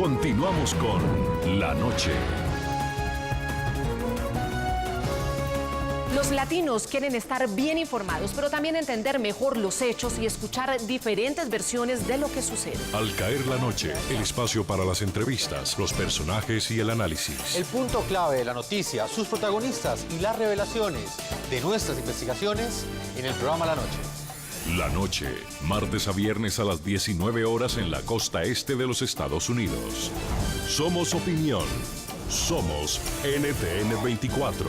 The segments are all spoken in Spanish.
Continuamos con La Noche. Los latinos quieren estar bien informados, pero también entender mejor los hechos y escuchar diferentes versiones de lo que sucede. Al caer la noche, el espacio para las entrevistas, los personajes y el análisis. El punto clave de la noticia, sus protagonistas y las revelaciones de nuestras investigaciones en el programa La Noche. La Noche, martes a viernes a las 19 horas en la costa este de los Estados Unidos. Somos opinión. Somos NTN 24.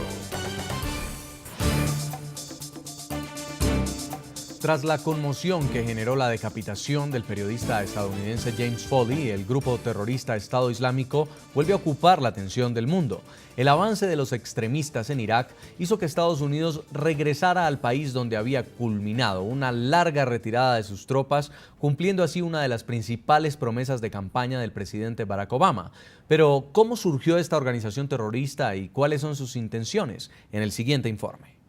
Tras la conmoción que generó la decapitación del periodista estadounidense James Foley, el grupo terrorista Estado Islámico vuelve a ocupar la atención del mundo. El avance de los extremistas en Irak hizo que Estados Unidos regresara al país donde había culminado una larga retirada de sus tropas, cumpliendo así una de las principales promesas de campaña del presidente Barack Obama. Pero, ¿cómo surgió esta organización terrorista y cuáles son sus intenciones? En el siguiente informe.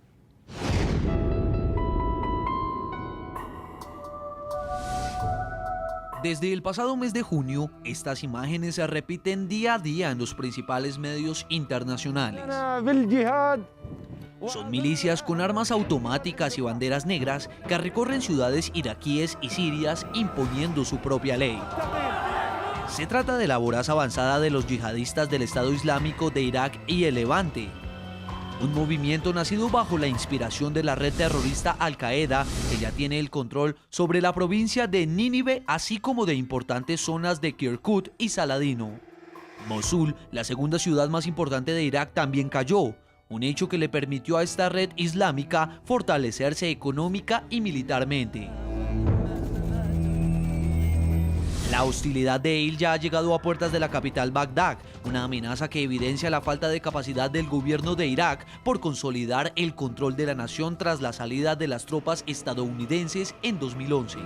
Desde el pasado mes de junio, estas imágenes se repiten día a día en los principales medios internacionales. Son milicias con armas automáticas y banderas negras que recorren ciudades iraquíes y sirias imponiendo su propia ley. Se trata de la voraz avanzada de los yihadistas del Estado Islámico de Irak y el Levante, un movimiento nacido bajo la inspiración de la red terrorista Al-Qaeda, que ya tiene el control sobre la provincia de Nínive, así como de importantes zonas de Kirkuk y Saladino. Mosul, la segunda ciudad más importante de Irak, también cayó, un hecho que le permitió a esta red islámica fortalecerse económica y militarmente. La hostilidad de Eihl ya ha llegado a puertas de la capital Bagdad, una amenaza que evidencia la falta de capacidad del gobierno de Irak por consolidar el control de la nación tras la salida de las tropas estadounidenses en 2011.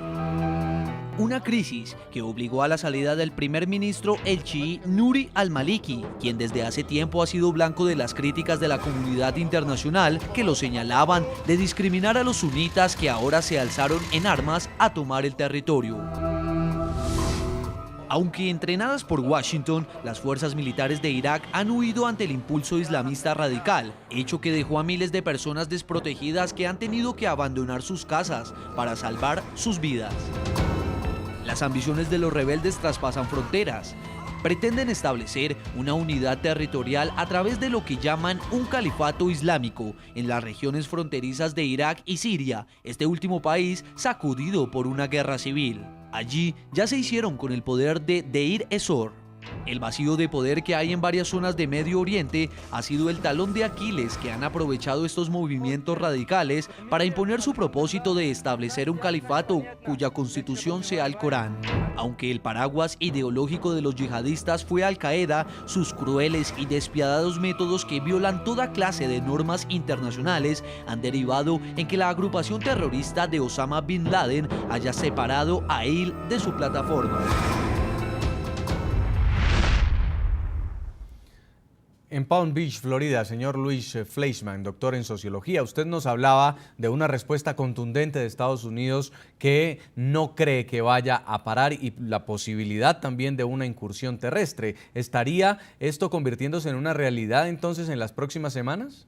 Una crisis que obligó a la salida del primer ministro el chií Nuri al-Maliki, quien desde hace tiempo ha sido blanco de las críticas de la comunidad internacional que lo señalaban de discriminar a los sunitas que ahora se alzaron en armas a tomar el territorio. Aunque entrenadas por Washington, las fuerzas militares de Irak han huido ante el impulso islamista radical, hecho que dejó a miles de personas desprotegidas que han tenido que abandonar sus casas para salvar sus vidas. Las ambiciones de los rebeldes traspasan fronteras. Pretenden establecer una unidad territorial a través de lo que llaman un califato islámico en las regiones fronterizas de Irak y Siria, este último país sacudido por una guerra civil. Allí ya se hicieron con el poder de Deir ez-Zor. El vacío de poder que hay en varias zonas de Medio Oriente ha sido el talón de Aquiles que han aprovechado estos movimientos radicales para imponer su propósito de establecer un califato cuya constitución sea el Corán. Aunque el paraguas ideológico de los yihadistas fue Al-Qaeda, sus crueles y despiadados métodos que violan toda clase de normas internacionales han derivado en que la agrupación terrorista de Osama Bin Laden haya separado a Eihl de su plataforma. En Palm Beach, Florida, señor Luis Fleischman, doctor en sociología, usted nos hablaba de una respuesta contundente de Estados Unidos que no cree que vaya a parar y la posibilidad también de una incursión terrestre. ¿Estaría esto convirtiéndose en una realidad entonces en las próximas semanas?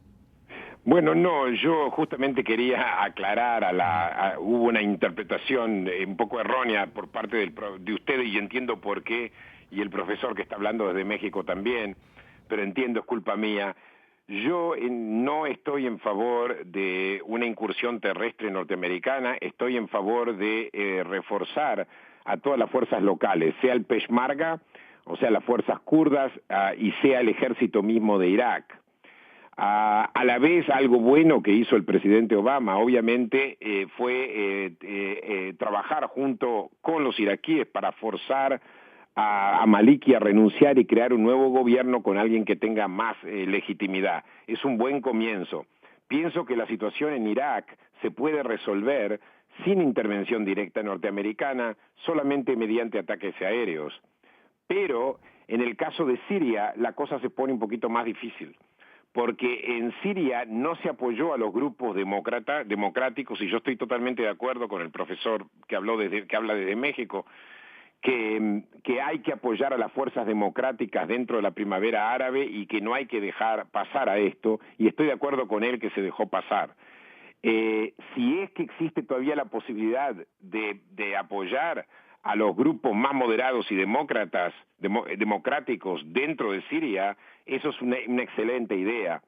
Bueno, no, yo justamente quería aclarar, hubo una interpretación un poco errónea por parte de ustedes y entiendo por qué, y el profesor que está hablando desde México también, pero entiendo, es culpa mía. Yo no estoy en favor de una incursión terrestre norteamericana, estoy en favor de reforzar a todas las fuerzas locales, sea el Peshmerga, o sea, las fuerzas kurdas, y sea el ejército mismo de Irak. A la vez, algo bueno que hizo el presidente Obama, obviamente, fue trabajar junto con los iraquíes para forzar a Maliki a renunciar y crear un nuevo gobierno con alguien que tenga más legitimidad. Es un buen comienzo. Pienso que la situación en Irak se puede resolver sin intervención directa norteamericana, solamente mediante ataques aéreos. Pero en el caso de Siria, la cosa se pone un poquito más difícil, porque en Siria no se apoyó a los grupos democráticos, y yo estoy totalmente de acuerdo con el profesor que habla desde México, que hay que apoyar a las fuerzas democráticas dentro de la primavera árabe y que no hay que dejar pasar a esto, y estoy de acuerdo con él que se dejó pasar. Si es que existe todavía la posibilidad de apoyar a los grupos más moderados y democráticos dentro de Siria, eso es una excelente idea.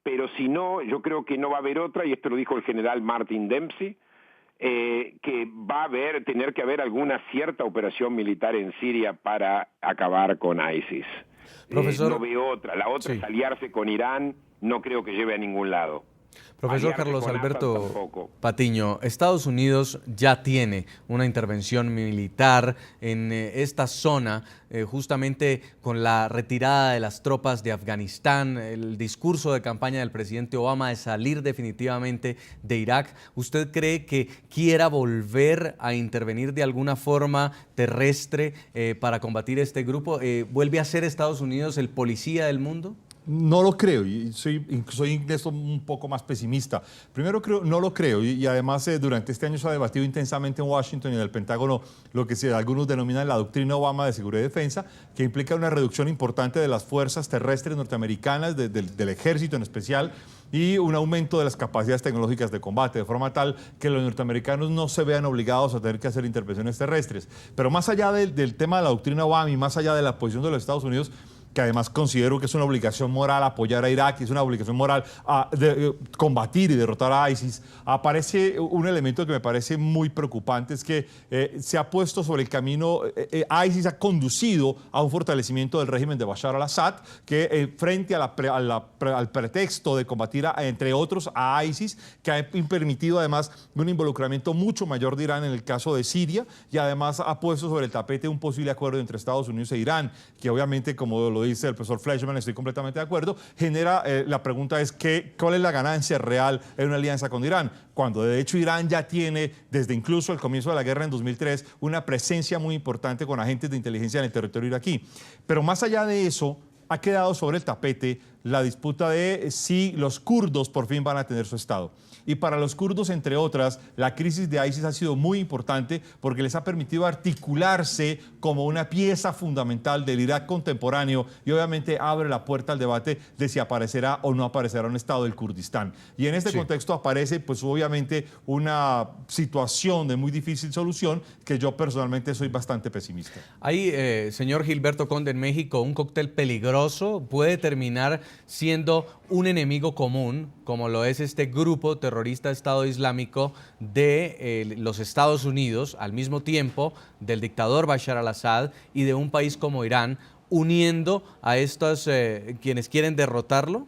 Pero si no, yo creo que no va a haber otra, y esto lo dijo el general Martin Dempsey, que va a tener que haber alguna cierta operación militar en Siria para acabar con ISIS. Profesor, no veo otra. La otra es aliarse con Irán, no creo que lleve a ningún lado. Profesor Carlos Alberto Patiño, Estados Unidos ya tiene una intervención militar en esta zona, justamente con la retirada de las tropas de Afganistán, el discurso de campaña del presidente Obama de salir definitivamente de Irak. ¿Usted cree que quiera volver a intervenir de alguna forma terrestre para combatir este grupo? ¿Vuelve a ser Estados Unidos el policía del mundo? No lo creo, y soy en esto un poco más pesimista. Primero, no lo creo, y además durante este año se ha debatido intensamente en Washington y en el Pentágono lo que algunos denominan la doctrina Obama de seguridad y defensa, que implica una reducción importante de las fuerzas terrestres norteamericanas, del ejército en especial, y un aumento de las capacidades tecnológicas de combate, de forma tal que los norteamericanos no se vean obligados a tener que hacer intervenciones terrestres. Pero más allá del tema de la doctrina Obama y más allá de la posición de los Estados Unidos, que además considero que es una obligación moral apoyar a Irak, es una obligación moral combatir y derrotar a ISIS, aparece un elemento que me parece muy preocupante, es que se ha puesto sobre el camino, ISIS ha conducido a un fortalecimiento del régimen de Bashar al-Assad, que frente al pretexto de combatir, entre otros, a ISIS, que ha permitido además un involucramiento mucho mayor de Irán en el caso de Siria, y además ha puesto sobre el tapete un posible acuerdo entre Estados Unidos e Irán, que obviamente, como lo dice el profesor Fleischman, estoy completamente de acuerdo, genera, la pregunta es ¿cuál es la ganancia real en una alianza con Irán? Cuando de hecho Irán ya tiene, desde incluso el comienzo de la guerra en 2003, una presencia muy importante con agentes de inteligencia en el territorio iraquí. Pero más allá de eso, ha quedado sobre el tapete la disputa de si los kurdos por fin van a tener su Estado. Y para los kurdos, entre otras, la crisis de ISIS ha sido muy importante porque les ha permitido articularse como una pieza fundamental del Irak contemporáneo y obviamente abre la puerta al debate de si aparecerá o no aparecerá un Estado del Kurdistán. Y en este contexto aparece, pues obviamente, una situación de muy difícil solución que yo personalmente soy bastante pesimista. Ahí, señor Gilberto Conde, en México, un cóctel peligroso puede terminar siendo un enemigo común, como lo es este grupo terrorista Estado Islámico de los Estados Unidos, al mismo tiempo del dictador Bashar al-Assad y de un país como Irán, uniendo a estos quienes quieren derrotarlo?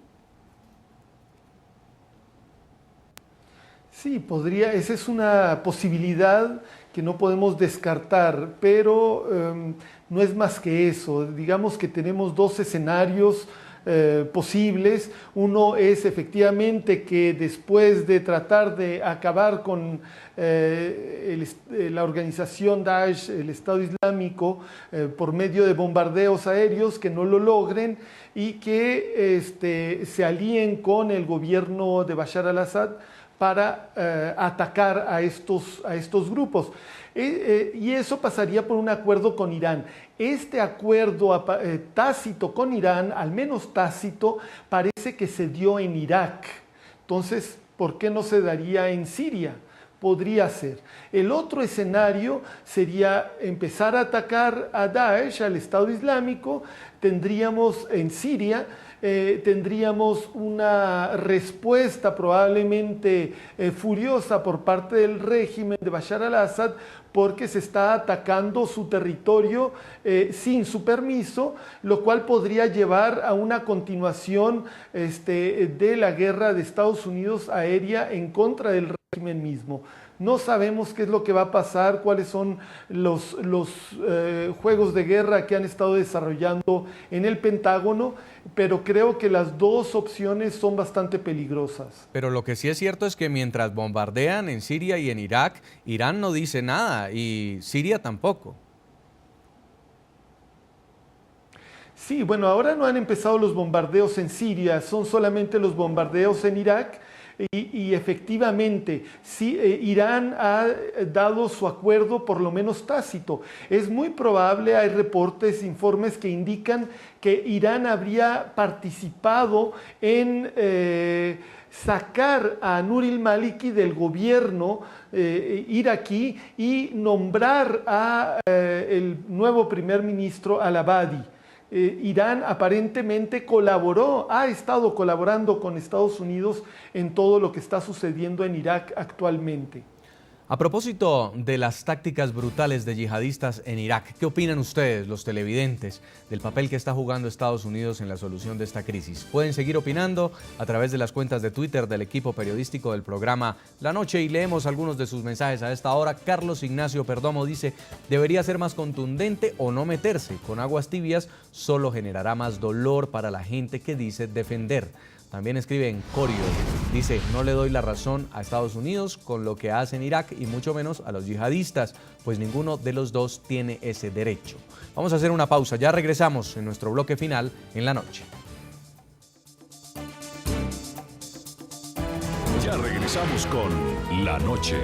Sí, esa es una posibilidad que no podemos descartar, pero no es más que eso. Digamos que tenemos dos escenarios posibles. Uno es efectivamente que después de tratar de acabar con la organización Daesh, el Estado Islámico, por medio de bombardeos aéreos, que no lo logren y que se alíen con el gobierno de Bashar al-Assad para atacar a estos grupos. Y eso pasaría por un acuerdo con Irán. Este acuerdo tácito con Irán, al menos tácito, parece que se dio en Irak. Entonces, ¿por qué no se daría en Siria? Podría ser. El otro escenario sería empezar a atacar a Daesh, al Estado Islámico. Tendríamos en Siria, tendríamos una respuesta probablemente furiosa por parte del régimen de Bashar al-Assad, porque se está atacando su territorio sin su permiso, lo cual podría llevar a una continuación de la guerra de Estados Unidos aérea en contra del régimen mismo. No sabemos qué es lo que va a pasar, cuáles son los juegos de guerra que han estado desarrollando en el Pentágono, pero creo que las dos opciones son bastante peligrosas. Pero lo que sí es cierto es que mientras bombardean en Siria y en Irak, Irán no dice nada y Siria tampoco. Sí, bueno, ahora no han empezado los bombardeos en Siria, son solamente los bombardeos en Irak. y efectivamente sí, Irán ha dado su acuerdo por lo menos tácito. Es muy probable, hay reportes, informes que indican que Irán habría participado en sacar a Nur al-Maliki del gobierno iraquí y nombrar a el nuevo primer ministro al-Abadi. Irán aparentemente ha estado colaborando con Estados Unidos en todo lo que está sucediendo en Irak actualmente. A propósito de las tácticas brutales de yihadistas en Irak, ¿qué opinan ustedes, los televidentes, del papel que está jugando Estados Unidos en la solución de esta crisis? Pueden seguir opinando a través de las cuentas de Twitter del equipo periodístico del programa La Noche y leemos algunos de sus mensajes a esta hora. Carlos Ignacio Perdomo dice, debería ser más contundente o no meterse. Con aguas tibias solo generará más dolor para la gente que dice defender. También escribe en Corio, dice, no le doy la razón a Estados Unidos con lo que hace en Irak y mucho menos a los yihadistas, pues ninguno de los dos tiene ese derecho. Vamos a hacer una pausa, ya regresamos en nuestro bloque final en La Noche. Ya regresamos con La Noche.